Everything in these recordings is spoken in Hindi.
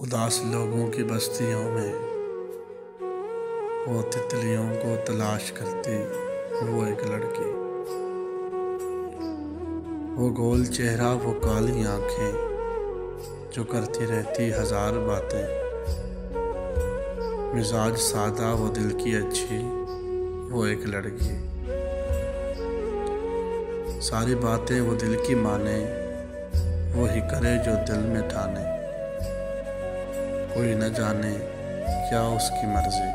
उदास लोगों की बस्तियों में वो तितलियों को तलाश करती वो एक लड़की। वो गोल चेहरा, वो काली आंखें जो करती रहती हजार बातें। मिजाज सादा, वो दिल की अच्छी वो एक लड़की। सारी बातें वो दिल की माने, वो ही करे जो दिल में ठाने। कोई न जाने क्या उसकी मर्जी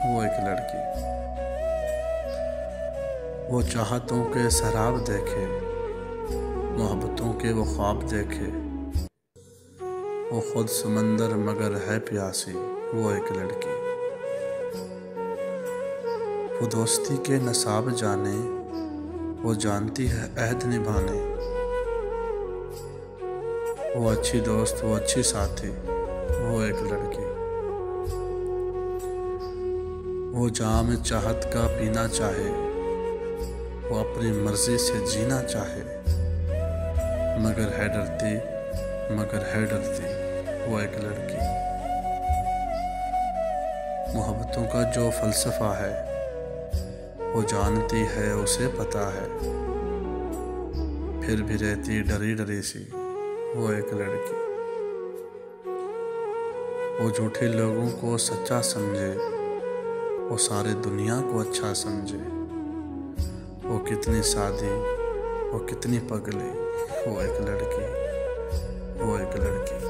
वो एक लड़की। वो चाहतों के सराब देखे, मोहब्बतों के वो ख्वाब देखे। वो खुद समंदर मगर है प्यासी वो एक लड़की। वो दोस्ती के नसाब जाने, वो जानती है अहद निभाने। वो अच्छी दोस्त, वो अच्छी साथी वो एक लड़की। वो जाम चाहत का पीना चाहे, वो अपनी मर्जी से जीना चाहे। मगर है डरती वो एक लड़की। मोहब्बतों का जो फलसफा है वो जानती है, उसे पता है। फिर भी रहती डरी डरी सी वो एक लड़की। वो झूठे लोगों को सच्चा समझे, वो सारे दुनिया को अच्छा समझे। वो कितनी सादी, वो कितनी पगली वो एक लड़की।